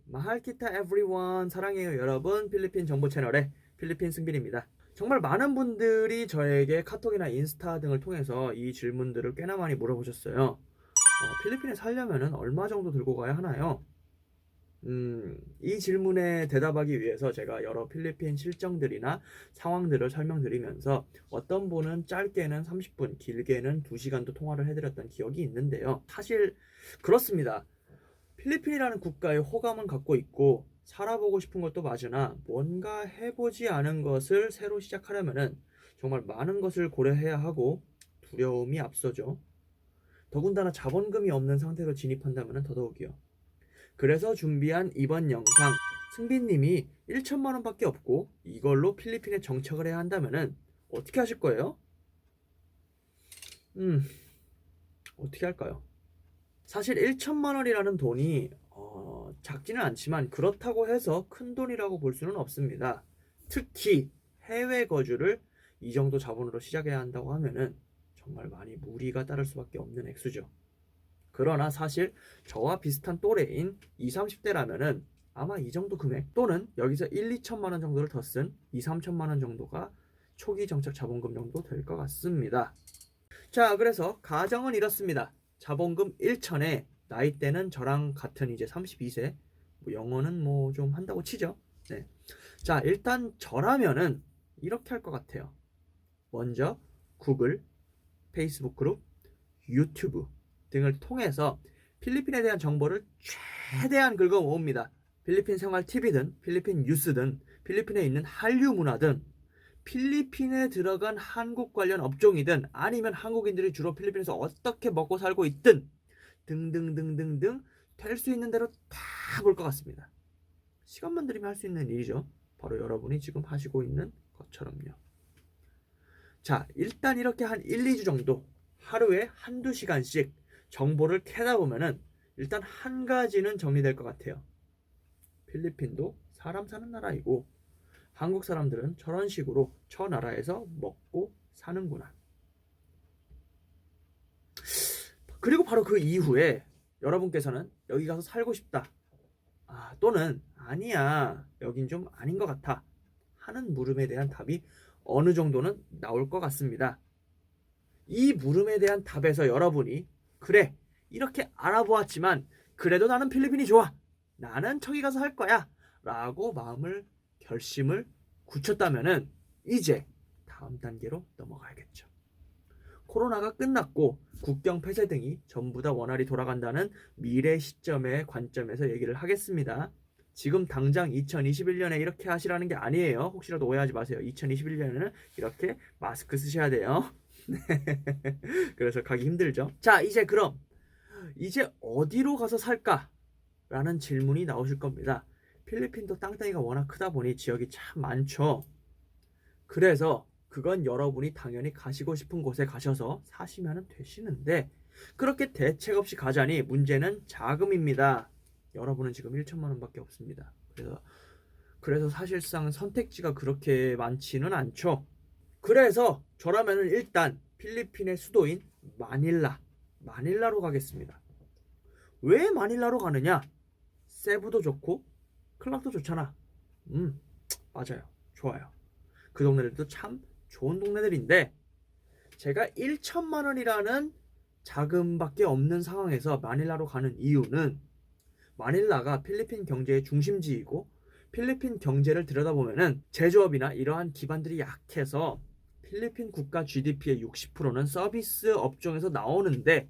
마할키타 everyone, 사랑해요 여러분. 필리핀 정보 채널의 필리핀 승빈입니다. 정말 많은 분들이 저에게 카톡이나 인스타 등을 통해서 이 질문들을 꽤나 많이 물어보셨어요. 필리핀에 살려면 얼마 정도 들고 가야 하나요? 이 질문에 대답하기 위해서 제가 여러 필리핀 실정들이나 상황들을 설명드리면서 어떤 분은 짧게는 30분, 길게는 2시간도 통화를 해드렸던 기억이 있는데요. 사실 그렇습니다. 필리핀이라는 국가에 호감은 갖고 있고 살아보고 싶은 것도 맞으나 뭔가 해보지 않은 것을 새로 시작하려면 정말 많은 것을 고려해야 하고 두려움이 앞서죠. 더군다나 자본금이 없는 상태로 진입한다면 더더욱이요. 그래서 준비한 이번 영상, 승빈님이 1천만 원밖에 없고 이걸로 필리핀에 정착을 해야 한다면 어떻게 하실 거예요? 어떻게 할까요? 사실 1천만 원이라는 돈이 작지는 않지만 그렇다고 해서 큰 돈이라고 볼 수는 없습니다. 특히 해외 거주를 이 정도 자본으로 시작해야 한다고 하면은 정말 많이 무리가 따를 수밖에 없는 액수죠. 그러나 사실 저와 비슷한 또래인 20, 30대라면은 아마 이 정도 금액 또는 여기서 1, 2천만 원 정도를 더 쓴 2, 3천만 원 정도가 초기 정착 자본금 정도 될 것 같습니다. 자, 그래서 가정은 이렇습니다. 자본금 1천에 나이대는 저랑 같은 이제 32세, 영어는 뭐 좀 한다고 치죠. 네. 자, 일단 저라면은 이렇게 할 것 같아요. 먼저 구글, 페이스북 그룹, 유튜브 등을 통해서 필리핀에 대한 정보를 최대한 긁어 모읍니다. 필리핀 생활 TV든 필리핀 뉴스든 필리핀에 있는 한류 문화든 필리핀에 들어간 한국 관련 업종이든 아니면 한국인들이 주로 필리핀에서 어떻게 먹고 살고 있든 등등등등등 될 수 있는 대로 다 볼 것 같습니다. 시간만 들이면 할 수 있는 일이죠. 바로 여러분이 지금 하시고 있는 것처럼요. 자, 일단 이렇게 한 1, 2주 정도 하루에 한두 시간씩 정보를 캐다 보면은 일단 한 가지는 정리될 것 같아요. 필리핀도 사람 사는 나라이고 한국 사람들은 저런 식으로 저 나라에서 먹고 사는구나. 그리고 바로 그 이후에 여러분께서는 여기 가서 살고 싶다. 또는 아니야, 여긴 좀 아닌 것 같아 하는 물음에 대한 답이 어느 정도는 나올 것 같습니다. 이 물음에 대한 답에서 여러분이 그래, 이렇게 알아보았지만 그래도 나는 필리핀이 좋아, 나는 저기 가서 할 거야 라고 결심을 굳혔다면은 이제 다음 단계로 넘어가야겠죠. 코로나가 끝났고 국경 폐쇄 등이 전부 다 원활히 돌아간다는 미래 시점의 관점에서 얘기를 하겠습니다. 지금 당장 2021년에 이렇게 하시라는 게 아니에요. 혹시라도 오해하지 마세요. 2021년에는 이렇게 마스크 쓰셔야 돼요. 그래서 가기 힘들죠. 자, 그럼 이제 어디로 가서 살까? 라는 질문이 나오실 겁니다. 필리핀도 땅덩이가 워낙 크다 보니 지역이 참 많죠. 그래서 그건 여러분이 당연히 가시고 싶은 곳에 가셔서 사시면 되시는데 그렇게 대책 없이 가자니 문제는 자금입니다. 여러분은 지금 1천만 원밖에 없습니다. 그래서 사실상 선택지가 그렇게 많지는 않죠. 그래서 저라면 일단 필리핀의 수도인 마닐라로 가겠습니다. 왜 마닐라로 가느냐? 세부도 좋고 클락도 좋잖아. 맞아요. 좋아요. 그 동네들도 참 좋은 동네들인데 제가 1천만 원이라는 자금밖에 없는 상황에서 마닐라로 가는 이유는 마닐라가 필리핀 경제의 중심지이고 필리핀 경제를 들여다보면은 제조업이나 이러한 기반들이 약해서 필리핀 국가 GDP의 60%는 서비스 업종에서 나오는데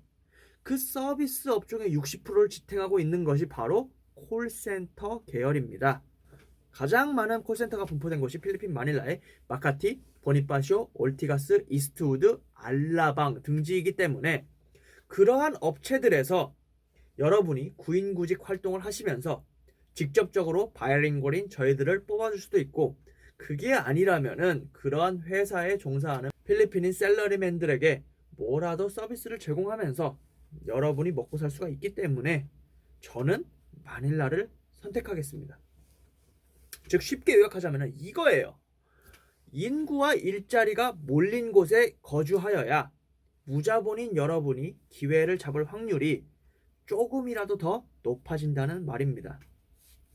그 서비스 업종의 60%를 지탱하고 있는 것이 바로 콜센터 계열입니다. 가장 많은 콜센터가 분포된 곳이 필리핀 마닐라의 마카티, 보니파쇼, 올티가스, 이스트우드, 알라방 등지이기 때문에 그러한 업체들에서 여러분이 구인구직 활동을 하시면서 직접적으로 바이링골인 저희들을 뽑아줄 수도 있고 그게 아니라면은 그러한 회사에 종사하는 필리핀인 셀러리맨들에게 뭐라도 서비스를 제공하면서 여러분이 먹고 살 수가 있기 때문에 저는 마닐라를 선택하겠습니다. 즉 쉽게 요약하자면 이거예요. 인구와 일자리가 몰린 곳에 거주하여야 무자본인 여러분이 기회를 잡을 확률이 조금이라도 더 높아진다는 말입니다.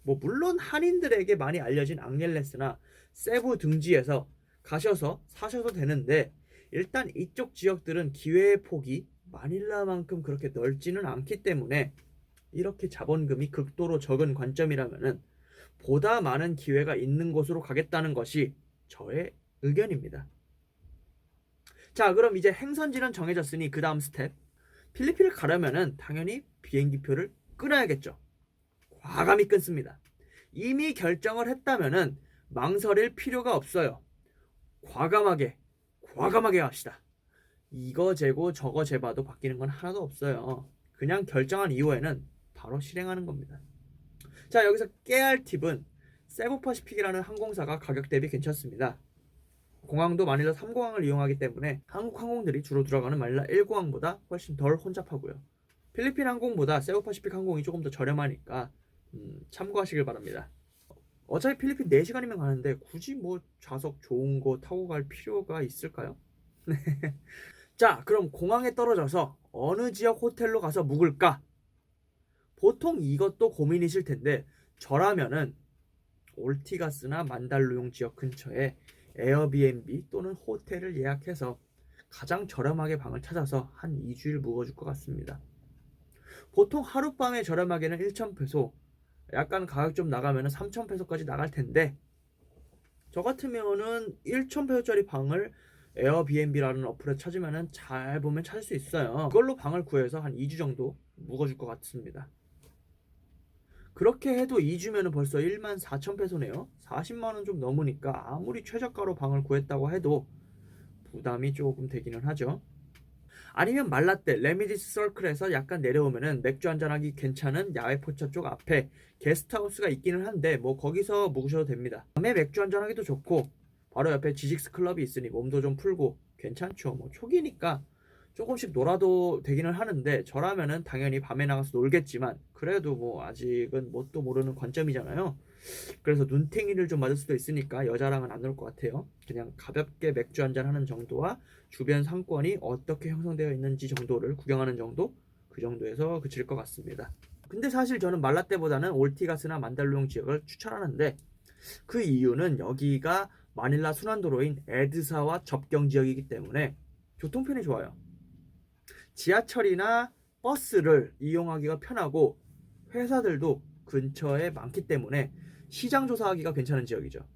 뭐 물론 한인들에게 많이 알려진 앙헬레스나 세부 등지에서 가셔서 사셔도 되는데 일단 이쪽 지역들은 기회의 폭이 마닐라만큼 그렇게 넓지는 않기 때문에 이렇게 자본금이 극도로 적은 관점이라면은 보다 많은 기회가 있는 곳으로 가겠다는 것이 저의 의견입니다. 자, 그럼 이제 행선지는 정해졌으니 그 다음 스텝. 필리핀을 가려면은 당연히 비행기표를 끊어야겠죠. 과감히 끊습니다. 이미 결정을 했다면은 망설일 필요가 없어요. 과감하게 합시다. 이거 재고 저거 재봐도 바뀌는 건 하나도 없어요. 그냥 결정한 이후에는 바로 실행하는 겁니다. 자, 여기서 깨알 팁은 세부퍼시픽이라는 항공사가 가격 대비 괜찮습니다. 공항도 마닐라 3공항을 이용하기 때문에 한국 항공들이 주로 들어가는 마닐라 1공항보다 훨씬 덜 혼잡하고요. 필리핀 항공보다 세부퍼시픽 항공이 조금 더 저렴하니까 참고하시길 바랍니다. 어차피 필리핀 4시간이면 가는데 굳이 뭐 좌석 좋은 거 타고 갈 필요가 있을까요? 자, 그럼 공항에 떨어져서 어느 지역 호텔로 가서 묵을까? 보통 이것도 고민이실 텐데 저라면은 올티가스나 만달루용 지역 근처에 에어비앤비 또는 호텔을 예약해서 가장 저렴하게 방을 찾아서 한 2주일 묵어줄 것 같습니다. 보통 하룻밤에 저렴하게는 1,000페소, 약간 가격 좀 나가면 3,000페소까지 나갈 텐데 저 같으면은 1,000페소짜리 방을 에어비앤비라는 어플에 찾으면은 잘 보면 찾을 수 있어요. 그걸로 방을 구해서 한 2주 정도 묵어줄 것 같습니다. 그렇게 해도 2주면은 벌써 14,000페소네요. 40만원 좀 넘으니까 아무리 최저가로 방을 구했다고 해도 부담이 조금 되기는 하죠. 아니면 말라떼, 레미디스 서클에서 약간 내려오면은 맥주 한잔하기 괜찮은 야외 포차 쪽 앞에 게스트하우스가 있기는 한데 뭐 거기서 묵으셔도 됩니다. 밤에 맥주 한잔하기도 좋고 바로 옆에 지직스 클럽이 있으니 몸도 좀 풀고 괜찮죠. 뭐 초기니까 조금씩 놀아도 되기는 하는데 저라면은 당연히 밤에 나가서 놀겠지만 그래도 뭐 아직은 뭣도 모르는 관점이잖아요. 그래서 눈탱이를 좀 맞을 수도 있으니까 여자랑은 안 놀 것 같아요. 그냥 가볍게 맥주 한잔 하는 정도와 주변 상권이 어떻게 형성되어 있는지 정도를 구경하는 정도, 그 정도에서 그칠 것 같습니다. 근데 사실 저는 말라떼보다는 올티가스나 만달루용 지역을 추천하는데 그 이유는 여기가 마닐라 순환도로인 에드사와 접경 지역이기 때문에 교통편이 좋아요. 지하철이나 버스를 이용하기가 편하고 회사들도 근처에 많기 때문에 시장 조사하기가 괜찮은 지역이죠.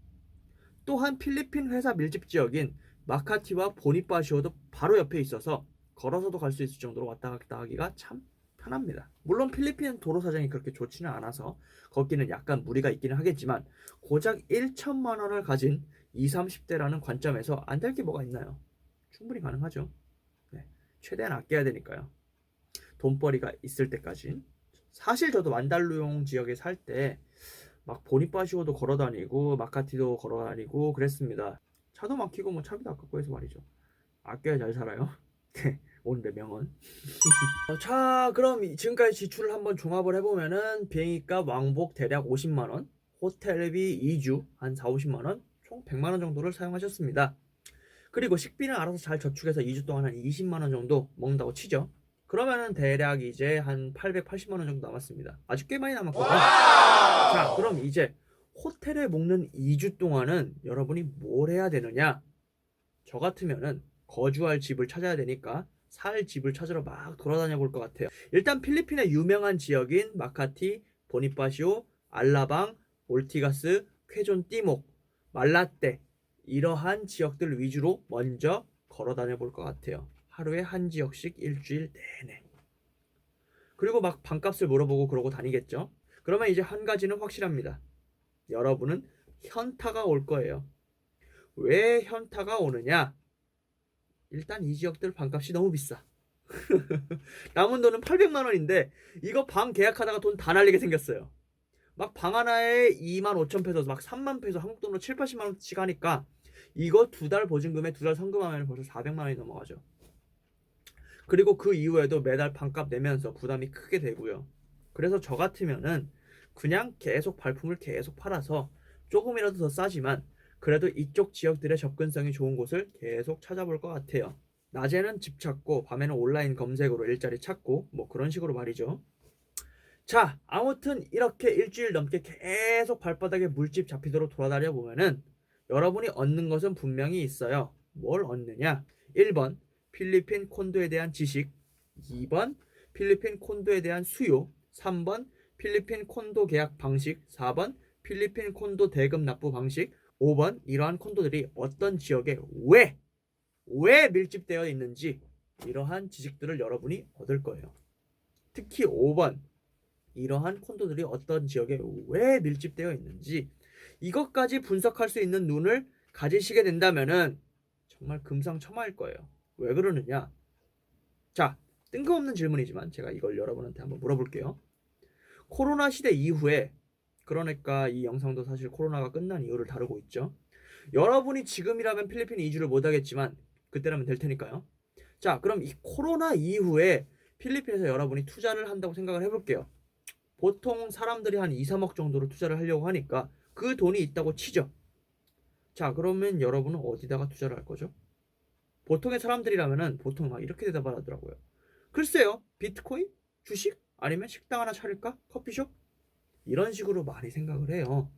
또한 필리핀 회사 밀집 지역인 마카티와 보니파시오도 바로 옆에 있어서 걸어서도 갈 수 있을 정도로 왔다 갔다 하기가 참 편합니다. 물론 필리핀 도로 사정이 그렇게 좋지는 않아서 걷기는 약간 무리가 있기는 하겠지만 고작 1천만 원을 가진 20, 30대라는 관점에서 안 될 게 뭐가 있나요? 충분히 가능하죠. 네, 최대한 아껴야 되니까요. 돈벌이가 있을 때까지. 사실 저도 만달루용 지역에 살 때 막 보니파시오도 걸어다니고 마카티도 걸어다니고 그랬습니다. 차도 막히고 뭐 차비도 아깝고 해서 말이죠. 아껴야 잘 살아요. 오늘의 명언. 자, 그럼 지금까지 지출을 한번 종합을 해보면은 비행기값 왕복 대략 50만원, 호텔비 2주 한 4, 50만원, 총 100만원 정도를 사용하셨습니다. 그리고 식비는 알아서 잘 저축해서 2주 동안 한 20만원 정도 먹는다고 치죠. 그러면은 대략 이제 한 880만원 정도 남았습니다. 아주 꽤 많이 남았거든요. 자, 그럼 이제 호텔에 묵는 2주 동안은 여러분이 뭘 해야 되느냐? 저 같으면은 거주할 집을 찾아야 되니까 살 집을 찾으러 막 돌아다녀 볼 것 같아요. 일단 필리핀의 유명한 지역인 마카티, 보니파시오, 알라방, 올티가스, 쾌존 띠목, 말라떼 이러한 지역들 위주로 먼저 걸어 다녀 볼 것 같아요. 하루에 한 지역씩 일주일 내내. 그리고 막 방값을 물어보고 그러고 다니겠죠. 그러면 이제 한 가지는 확실합니다. 여러분은 현타가 올 거예요. 왜 현타가 오느냐? 일단 이 지역들 방값이 너무 비싸. 남은 돈은 800만 원인데 이거 방 계약하다가 돈 다 날리게 생겼어요. 막 방 하나에 2만 5천 페소, 막 3만 페소, 한국 돈으로 7, 80만 원씩 하니까 이거 2달 보증금에 2달 성금하면 벌써 400만 원이 넘어가죠. 그리고 그 이후에도 매달 방값 내면서 부담이 크게 되고요. 그래서 저 같으면은 그냥 계속 발품을 계속 팔아서 조금이라도 더 싸지만 그래도 이쪽 지역들의 접근성이 좋은 곳을 계속 찾아볼 것 같아요. 낮에는 집 찾고 밤에는 온라인 검색으로 일자리 찾고 뭐 그런 식으로 말이죠. 자, 아무튼 이렇게 일주일 넘게 계속 발바닥에 물집 잡히도록 돌아다녀 보면은 여러분이 얻는 것은 분명히 있어요. 뭘 얻느냐? 1번 필리핀 콘도에 대한 지식, 2번 필리핀 콘도에 대한 수요, 3번 필리핀 콘도 계약 방식, 4번 필리핀 콘도 대금 납부 방식, 5번 이러한 콘도들이 어떤 지역에 왜 밀집되어 있는지 이러한 지식들을 여러분이 얻을 거예요. 특히 5번 이러한 콘도들이 어떤 지역에 왜 밀집되어 있는지 이것까지 분석할 수 있는 눈을 가지시게 된다면은 정말 금상첨화일 거예요. 왜 그러느냐? 자, 뜬금없는 질문이지만 제가 이걸 여러분한테 한번 물어볼게요. 코로나 시대 이후에, 그러니까 이 영상도 사실 코로나가 끝난 이유를 다루고 있죠. 여러분이 지금이라면 필리핀 이주를 못하겠지만 그때라면 될 테니까요. 자, 그럼 이 코로나 이후에 필리핀에서 여러분이 투자를 한다고 생각을 해볼게요. 보통 사람들이 한 2, 3억 정도로 투자를 하려고 하니까 그 돈이 있다고 치죠. 자, 그러면 여러분은 어디다가 투자를 할 거죠? 보통의 사람들이라면은 보통 막 이렇게 대답을 하더라고요. 글쎄요, 비트코인? 주식? 아니면 식당 하나 차릴까? 커피숍? 이런 식으로 많이 생각을 해요.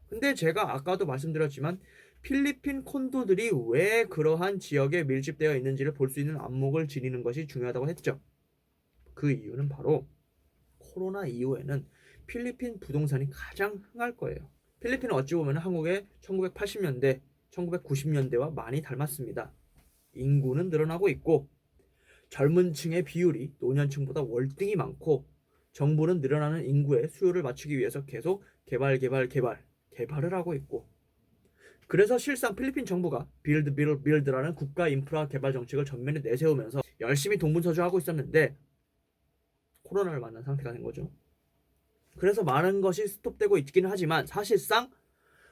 근데 제가 아까도 말씀드렸지만 필리핀 콘도들이 왜 그러한 지역에 밀집되어 있는지를 볼 수 있는 안목을 지니는 것이 중요하다고 했죠. 그 이유는 바로 코로나 이후에는 필리핀 부동산이 가장 흥할 거예요. 필리핀은 어찌 보면 한국의 1980년대, 1990년대와 많이 닮았습니다. 인구는 늘어나고 있고 젊은 층의 비율이 노년층보다 월등히 많고 정부는 늘어나는 인구의 수요를 맞추기 위해서 계속 개발을 하고 있고, 그래서 실상 필리핀 정부가 빌드라는 국가 인프라 개발 정책을 전면에 내세우면서 열심히 동분서주하고 있었는데 코로나를 만난 상태가 된 거죠. 그래서 많은 것이 스톱되고 있기는 하지만 사실상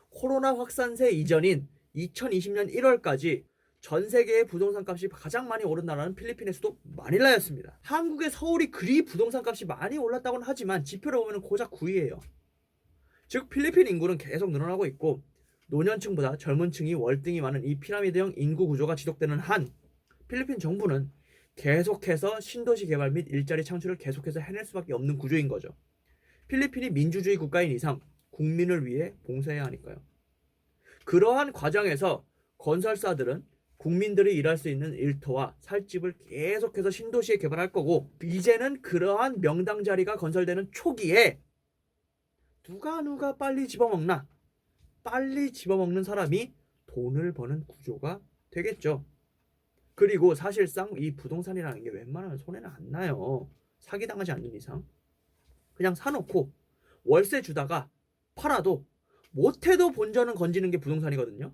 코로나 확산세 이전인 2020년 1월까지 전 세계의 부동산 값이 가장 많이 오른 나라는 필리핀의 수도 마닐라였습니다. 한국의 서울이 그리 부동산 값이 많이 올랐다고는 하지만 지표로 보면 고작 9위예요. 즉 필리핀 인구는 계속 늘어나고 있고 노년층보다 젊은 층이 월등히 많은 이 피라미드형 인구 구조가 지속되는 한 필리핀 정부는 계속해서 신도시 개발 및 일자리 창출을 계속해서 해낼 수밖에 없는 구조인 거죠. 필리핀이 민주주의 국가인 이상 국민을 위해 봉사해야 하니까요. 그러한 과정에서 건설사들은 국민들이 일할 수 있는 일터와 살집을 계속해서 신도시에 개발할 거고, 이제는 그러한 명당 자리가 건설되는 초기에 누가 빨리 집어먹나? 빨리 집어먹는 사람이 돈을 버는 구조가 되겠죠. 그리고 사실상 이 부동산이라는 게 웬만하면 손해는 안 나요. 사기당하지 않는 이상. 그냥 사놓고 월세 주다가 팔아도 못해도 본전은 건지는 게 부동산이거든요.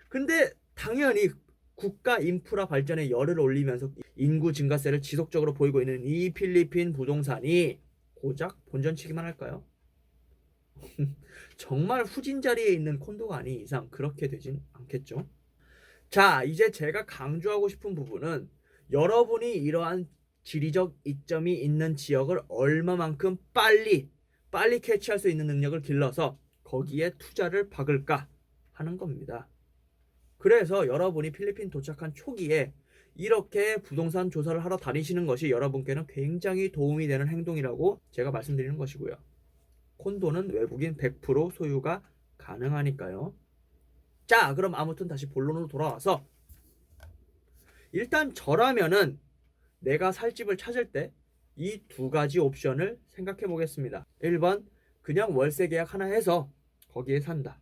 근데 당연히 국가 인프라 발전에 열을 올리면서 인구 증가세를 지속적으로 보이고 있는 이 필리핀 부동산이 고작 본전치기만 할까요? 정말 후진 자리에 있는 콘도가 아닌 이상 그렇게 되진 않겠죠. 자, 이제 제가 강조하고 싶은 부분은 여러분이 이러한 지리적 이점이 있는 지역을 얼마만큼 빨리 캐치할 수 있는 능력을 길러서 거기에 투자를 박을까 하는 겁니다. 그래서 여러분이 필리핀 도착한 초기에 이렇게 부동산 조사를 하러 다니시는 것이 여러분께는 굉장히 도움이 되는 행동이라고 제가 말씀드리는 것이고요. 콘도는 외국인 100% 소유가 가능하니까요. 자, 그럼 아무튼 다시 본론으로 돌아와서 일단 저라면은 내가 살 집을 찾을 때 이 두 가지 옵션을 생각해 보겠습니다. 1번 그냥 월세 계약 하나 해서 거기에 산다.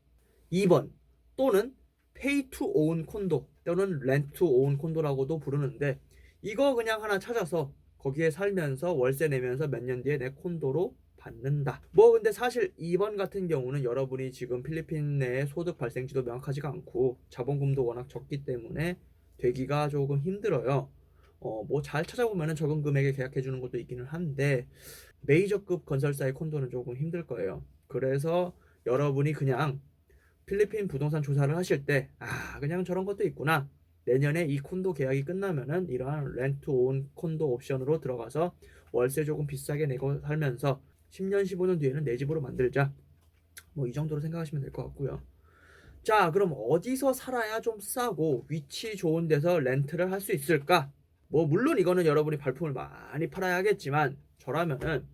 2번 또는 페이 투 오운 콘도 또는 렌트 투 오운 콘도라고도 부르는데, 이거 그냥 하나 찾아서 거기에 살면서 월세 내면서 몇 년 뒤에 내 콘도로 받는다. 근데 사실 2번 같은 경우는 여러분이 지금 필리핀 내의 소득 발생지도 명확하지가 않고 자본금도 워낙 적기 때문에 되기가 조금 힘들어요. 잘 찾아보면은 적은 금액에 계약해 주는 것도 있기는 한데 메이저급 건설사의 콘도는 조금 힘들 거예요. 그래서 여러분이 그냥 필리핀 부동산 조사를 하실 때 그냥 저런 것도 있구나, 내년에 이 콘도 계약이 끝나면은 이러한 렌트 온 콘도 옵션으로 들어가서 월세 조금 비싸게 내고 살면서 10년 15년 뒤에는 내 집으로 만들자, 이 정도로 생각하시면 될 것 같고요. 자, 그럼 어디서 살아야 좀 싸고 위치 좋은 데서 렌트를 할 수 있을까? 물론 이거는 여러분이 발품을 많이 팔아야 하겠지만 저라면은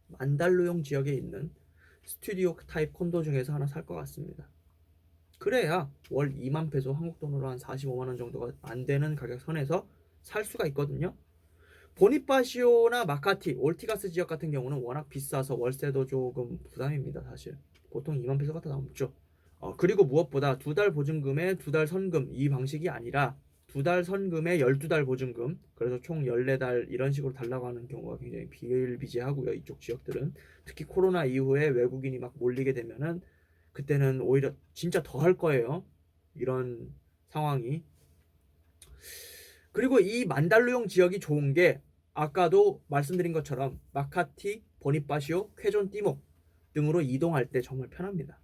만달루용 지역에 있는 스튜디오 타입 콘도 중에서 하나 살 것 같습니다. 그래야 월 2만 페소, 한국 돈으로 한 45만 원 정도가 안 되는 가격 선에서 살 수가 있거든요. 보니파시오나 마카티, 올티가스 지역 같은 경우는 워낙 비싸서 월세도 조금 부담입니다. 사실 보통 2만 페소가 더 넘죠. 그리고 무엇보다 2달 보증금에 2달 선금, 이 방식이 아니라 2달 선금에 12달 보증금, 그래서 총 14달 이런 식으로 달라고 하는 경우가 굉장히 비일비재하고요. 이쪽 지역들은 특히 코로나 이후에 외국인이 막 몰리게 되면은 그때는 오히려 진짜 더 할 거예요. 이런 상황이. 그리고 이 만달루용 지역이 좋은 게 아까도 말씀드린 것처럼 마카티, 보니파시오, 쾌존 띠목 등으로 이동할 때 정말 편합니다.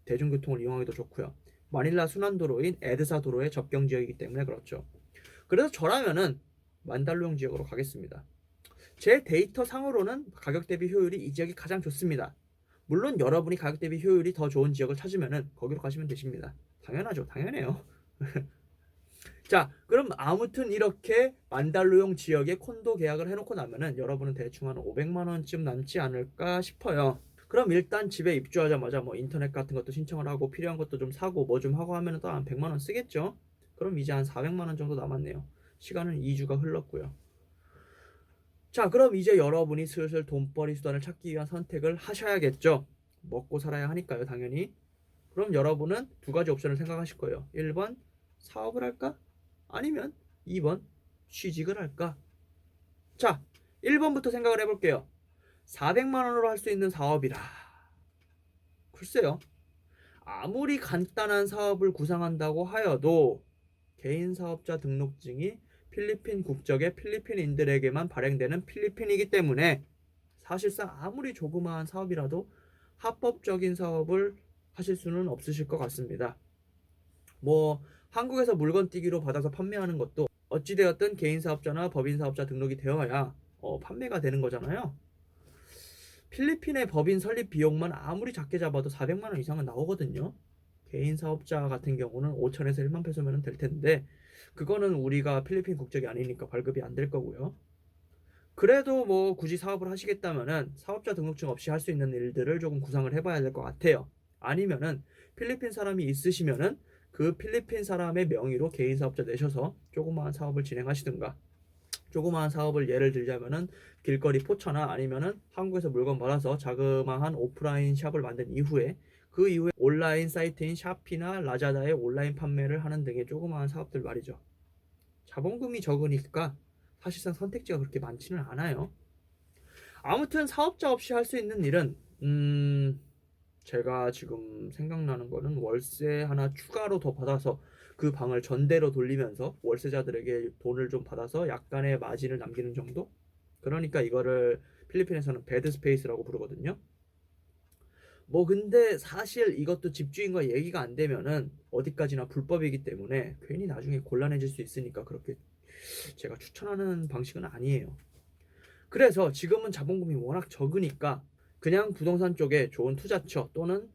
대중교통을 이용하기도 좋고요. 마닐라 순환도로인 에드사 도로의 접경 지역이기 때문에 그렇죠. 그래서 저라면은 만달루용 지역으로 가겠습니다. 제 데이터 상으로는 가격 대비 효율이 이 지역이 가장 좋습니다. 물론 여러분이 가격 대비 효율이 더 좋은 지역을 찾으면은 거기로 가시면 되십니다. 당연하죠. 당연해요. 자, 그럼 아무튼 이렇게 만달루용 지역에 콘도 계약을 해놓고 나면은 여러분은 대충 한 500만 원쯤 남지 않을까 싶어요. 그럼 일단 집에 입주하자마자 뭐 인터넷 같은 것도 신청을 하고 필요한 것도 좀 사고 뭐 좀 하고 하면은 또 한 100만 원 쓰겠죠? 그럼 이제 한 400만 원 정도 남았네요. 시간은 2주가 흘렀고요. 자, 그럼 이제 여러분이 슬슬 돈벌이 수단을 찾기 위한 선택을 하셔야겠죠? 먹고 살아야 하니까요, 당연히. 그럼 여러분은 두 가지 옵션을 생각하실 거예요. 1번, 사업을 할까? 아니면 2번, 취직을 할까? 자, 1번부터 생각을 해볼게요. 400만 원으로 할 수 있는 사업이라. 글쎄요. 아무리 간단한 사업을 구상한다고 하여도 개인 사업자 등록증이 필리핀 국적의 필리핀인들에게만 발행되는 필리핀이기 때문에 사실상 아무리 조그마한 사업이라도 합법적인 사업을 하실 수는 없으실 것 같습니다. 뭐 한국에서 물건 띄기로 받아서 판매하는 것도 어찌되었든 개인 사업자나 법인 사업자 등록이 되어야 판매가 되는 거잖아요. 필리핀의 법인 설립 비용만 아무리 작게 잡아도 400만 원 이상은 나오거든요. 개인 사업자 같은 경우는 5천에서 1만 페소면 될 텐데 그거는 우리가 필리핀 국적이 아니니까 발급이 안 될 거고요. 그래도 뭐 굳이 사업을 하시겠다면은 사업자 등록증 없이 할 수 있는 일들을 조금 구상을 해봐야 될 것 같아요. 아니면은 필리핀 사람이 있으시면은 그 필리핀 사람의 명의로 개인 사업자 내셔서 조그마한 사업을 진행하시든가, 조그마한 사업을 예를 들자면은 길거리 포차나 아니면은 한국에서 물건 받아서 자그마한 오프라인 샵을 만든 이후에 그 이후에 온라인 사이트인 샤피나 라자다에 온라인 판매를 하는 등의 조그마한 사업들 말이죠. 자본금이 적으니까 사실상 선택지가 그렇게 많지는 않아요. 아무튼 사업자 없이 할 수 있는 일은 제가 지금 생각나는 거는 월세 하나 추가로 더 받아서 그 방을 전대로 돌리면서 월세자들에게 돈을 좀 받아서 약간의 마진을 남기는 정도? 그러니까 이거를 필리핀에서는 배드 스페이스라고 부르거든요. 뭐 근데 사실 이것도 집주인과 얘기가 안 되면은 어디까지나 불법이기 때문에 괜히 나중에 곤란해질 수 있으니까 그렇게 제가 추천하는 방식은 아니에요. 그래서 지금은 자본금이 워낙 적으니까 그냥 부동산 쪽에 좋은 투자처 또는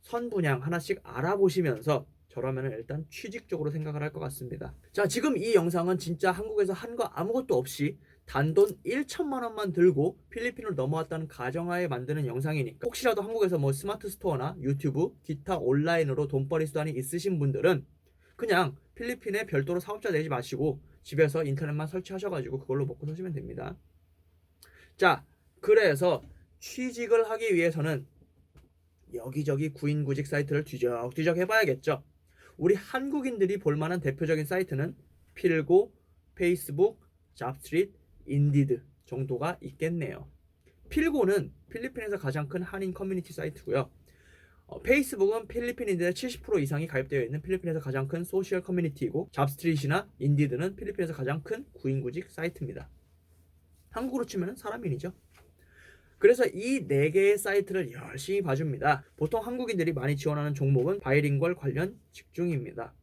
선분양 하나씩 알아보시면서 저라면 일단 취직적으로 생각을 할 것 같습니다. 자, 지금 이 영상은 진짜 한국에서 한 거 아무것도 없이 단돈 1천만 원만 들고 필리핀으로 넘어왔다는 가정하에 만드는 영상이니까 혹시라도 한국에서 뭐 스마트 스토어나 유튜브, 기타 온라인으로 돈벌이 수단이 있으신 분들은 그냥 필리핀에 별도로 사업자 내지 마시고 집에서 인터넷만 설치하셔가지고 그걸로 먹고 사시면 됩니다. 자, 그래서 취직을 하기 위해서는 여기저기 구인구직 사이트를 뒤적뒤적 해봐야겠죠. 우리 한국인들이 볼만한 대표적인 사이트는 필고, 페이스북, 잡스트릿, 인디드 정도가 있겠네요. 필고는 필리핀에서 가장 큰 한인 커뮤니티 사이트고요. 페이스북은 필리핀인들의 70% 이상이 가입되어 있는 필리핀에서 가장 큰 소셜 커뮤니티이고 잡스트릿이나 인디드는 필리핀에서 가장 큰 구인구직 사이트입니다. 한국으로 치면 사람인이죠. 그래서 이 4개의 사이트를 열심히 봐줍니다. 보통 한국인들이 많이 지원하는 종목은 바이링걸 관련 직중입니다.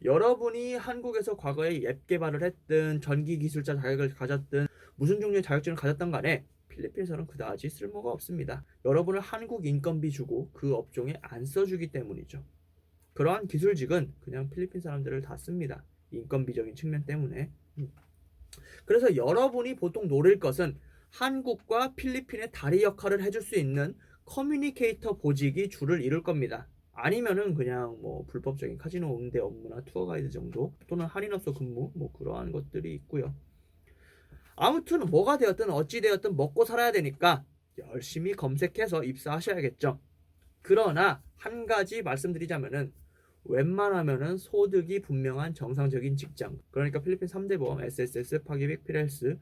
여러분이 한국에서 과거에 앱 개발을 했든 전기기술자 자격을 가졌든 무슨 종류의 자격증을 가졌던 간에 필리핀에서는 그다지 쓸모가 없습니다. 여러분을 한국 인건비 주고 그 업종에 안 써주기 때문이죠. 그러한 기술직은 그냥 필리핀 사람들을 다 씁니다. 인건비적인 측면 때문에. 그래서 여러분이 보통 노릴 것은 한국과 필리핀의 다리 역할을 해줄 수 있는 커뮤니케이터 보직이 주를 이룰 겁니다. 아니면은 그냥 뭐 불법적인 카지노 응대 업무나 투어 가이드 정도 또는 할인업소 근무 뭐 그러한 것들이 있고요. 아무튼 뭐가 되었든 어찌 되었든 먹고 살아야 되니까 열심히 검색해서 입사하셔야겠죠. 그러나 한 가지 말씀드리자면은 웬만하면은 소득이 분명한 정상적인 직장, 그러니까 필리핀 3대 보험, SSS, 파기빅, 피렐스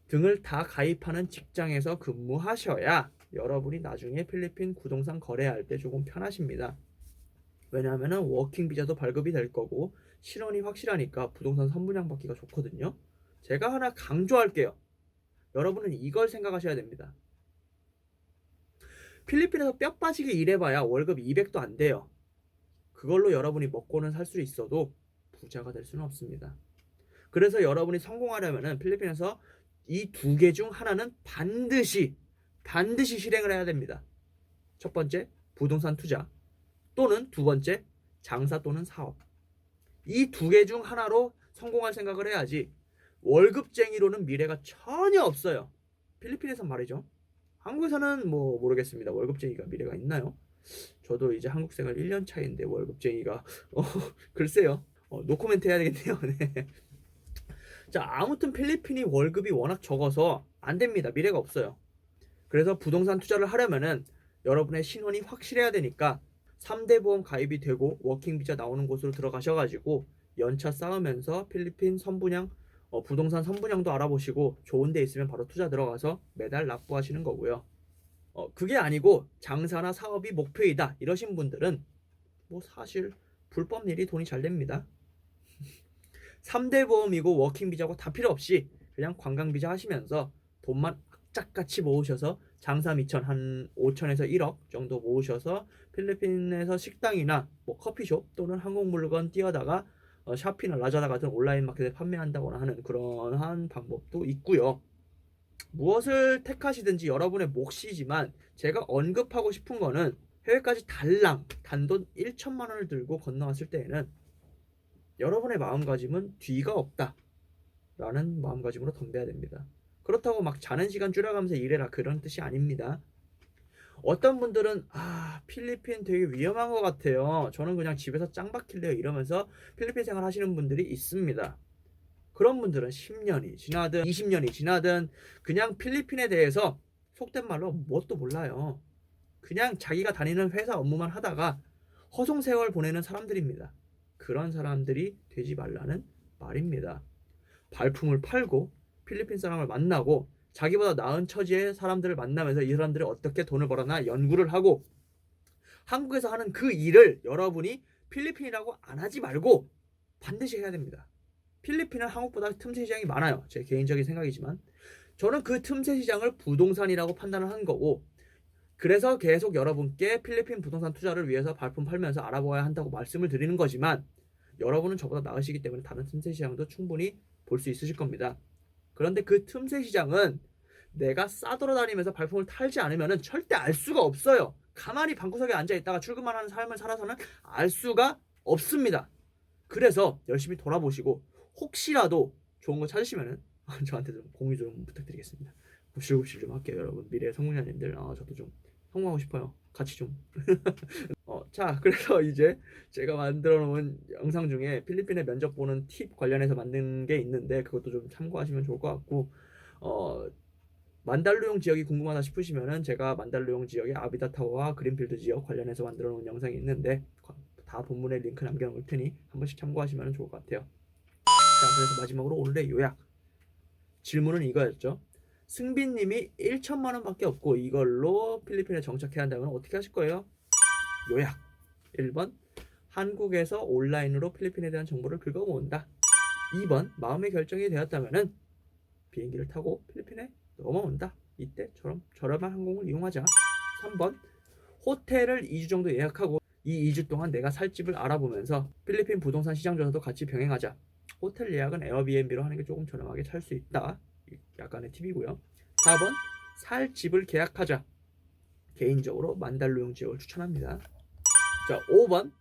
등을 다 가입하는 직장에서 근무하셔야 여러분이 나중에 필리핀 부동산 거래할 때 조금 편하십니다. 왜냐하면은 워킹 비자도 발급이 될 거고 실언이 확실하니까 부동산 선분양 받기가 좋거든요. 제가 하나 강조할게요. 여러분은 이걸 생각하셔야 됩니다. 필리핀에서 뼈 빠지게 일해봐야 월급 200도 안 돼요. 그걸로 여러분이 먹고는 살 수 있어도 부자가 될 수는 없습니다. 그래서 여러분이 성공하려면은 필리핀에서 이 두 개 중 하나는 반드시 실행을 해야 됩니다. 첫 번째, 부동산 투자 또는 두 번째, 장사 또는 사업. 이 두 개 중 하나로 성공할 생각을 해야지 월급쟁이로는 미래가 전혀 없어요. 필리핀에선 말이죠. 한국에서는 뭐 모르겠습니다. 월급쟁이가 미래가 있나요? 저도 이제 한국 생활 1년 차인데 월급쟁이가 글쎄요. 노코멘트 해야 되겠네요. 네. 자, 아무튼 필리핀이 월급이 워낙 적어서 안 됩니다. 미래가 없어요. 그래서 부동산 투자를 하려면은 여러분의 신원이 확실해야 되니까 3대 보험 가입이 되고 워킹 비자 나오는 곳으로 들어가셔가지고 연차 쌓으면서 필리핀 선분양 부동산 선분양도 알아보시고 좋은 데 있으면 바로 투자 들어가서 매달 납부하시는 거고요. 그게 아니고 장사나 사업이 목표이다 이러신 분들은 뭐 사실 불법 일이 돈이 잘 됩니다. 3대 보험이고 워킹 비자고 다 필요 없이 그냥 관광 비자 하시면서 돈만 악착같이 모으셔서 장사 미천 한 5천에서 1억 정도 모으셔서 필리핀에서 식당이나 뭐 커피숍 또는 한국 물건 띄어다가 샤피나 라자다 같은 온라인 마켓에 판매한다거나 하는 그런 방법도 있고요. 무엇을 택하시든지 여러분의 몫이지만 제가 언급하고 싶은 거는 해외까지 단돈 1천만 원을 들고 건너왔을 때에는 여러분의 마음가짐은 뒤가 없다 라는 마음가짐으로 덤벼야 됩니다. 그렇다고 막 자는 시간 줄여가면서 일해라 그런 뜻이 아닙니다. 어떤 분들은 필리핀 되게 위험한 것 같아요. 저는 그냥 집에서 짱 박힐래요 이러면서 필리핀 생활 하시는 분들이 있습니다. 그런 분들은 10년이 지나든 20년이 지나든 그냥 필리핀에 대해서 속된 말로 뭣도 몰라요. 그냥 자기가 다니는 회사 업무만 하다가 허송세월 보내는 사람들입니다. 그런 사람들이 되지 말라는 말입니다. 발품을 팔고 필리핀 사람을 만나고 자기보다 나은 처지의 사람들을 만나면서 이 사람들이 어떻게 돈을 벌어나 연구를 하고 한국에서 하는 그 일을 여러분이 필리핀이라고 안 하지 말고 반드시 해야 됩니다. 필리핀은 한국보다 틈새 시장이 많아요. 제 개인적인 생각이지만 저는 그 틈새 시장을 부동산이라고 판단을 한 거고 그래서 계속 여러분께 필리핀 부동산 투자를 위해서 발품 팔면서 알아봐야 한다고 말씀을 드리는 거지만 여러분은 저보다 나으시기 때문에 다른 틈새 시장도 충분히 볼 수 있으실 겁니다. 그런데 그 틈새 시장은 내가 싸돌아다니면서 발품을 탈지 않으면 절대 알 수가 없어요. 가만히 방구석에 앉아있다가 출근만 하는 삶을 살아서는 알 수가 없습니다. 그래서 열심히 돌아보시고 혹시라도 좋은 거 찾으시면은 저한테 좀 공유 좀 부탁드리겠습니다. 굽실굽실 좀 할게요 여러분. 미래 성공자님들 저도 좀 성공하고 싶어요. 같이 좀 자 그래서 이제 제가 만들어 놓은 영상 중에 필리핀의 면접 보는 팁 관련해서 만든 게 있는데 그것도 좀 참고하시면 좋을 것 같고 만달루용 지역이 궁금하다 싶으시면은 제가 만달루용 지역의 아비다타워와 그린필드 지역 관련해서 만들어 놓은 영상이 있는데 다 본문에 링크 남겨 놓을 테니 한 번씩 참고하시면 좋을 것 같아요. 자 그래서 마지막으로 오늘의 요약 질문은 이거였죠. 승빈님이 1천만 원밖에 없고 이걸로 필리핀에 정착해야 한다면 어떻게 하실 거예요? 요약 1번 한국에서 온라인으로 필리핀에 대한 정보를 긁어 모은다. 2번 마음의 결정이 되었다면 비행기를 타고 필리핀에 넘어온다. 이때 저렴한 항공을 이용하자. 3번 호텔을 2주 정도 예약하고 이 2주 동안 내가 살 집을 알아보면서 필리핀 부동산 시장 조사도 같이 병행하자. 호텔 예약은 에어비앤비로 하는 게 조금 저렴하게 살 수 있다. 약간의 팁이고요. 4번 살 집을 계약하자. 개인적으로 만달루용 지역을 추천합니다. 자 5번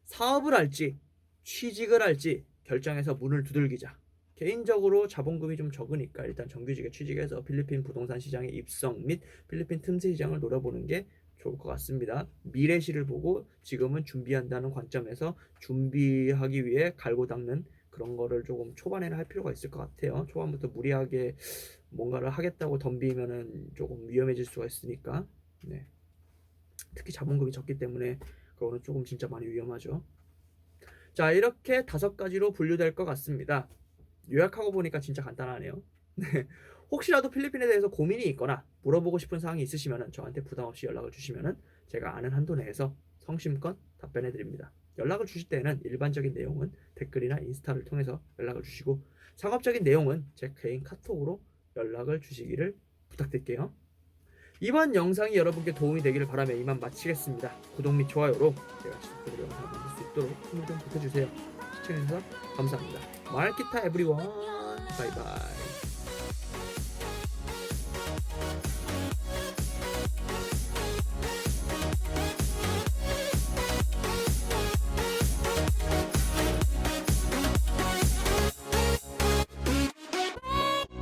사업을 할지 취직을 할지 결정해서 문을 두들기자. 개인적으로 자본금이 좀 적으니까 일단 정규직에 취직해서 필리핀 부동산 시장의 입성 및 필리핀 틈새 시장을 노려보는 게 좋을 것 같습니다. 미래시를 보고 지금은 준비한다는 관점에서 준비하기 위해 갈고 닦는 그런 거를 조금 초반에는 할 필요가 있을 것 같아요. 초반부터 무리하게 뭔가를 하겠다고 덤비면은 조금 위험해질 수가 있으니까. 네. 특히 자본금이 적기 때문에 그거는 조금 진짜 많이 위험하죠. 자, 이렇게 5가지로 분류될 것 같습니다. 요약하고 보니까 진짜 간단하네요. 네. 혹시라도 필리핀에 대해서 고민이 있거나 물어보고 싶은 사항이 있으시면 저한테 부담 없이 연락을 주시면 제가 아는 한도 내에서 성심껏 답변해 드립니다. 연락을 주실 때는 일반적인 내용은 댓글이나 인스타를 통해서 연락을 주시고 상업적인 내용은 제 개인 카톡으로 연락을 주시기를 부탁드릴게요. 이번 영상이 여러분께 도움이 되기를 바라며 이만 마치겠습니다. 구독 및 좋아요로 제가 지속적으로 영상을 만들 수 있도록 힘을 좀 보태주세요. 시청해주셔서 감사합니다. 마르키타 에브리원 바이바이.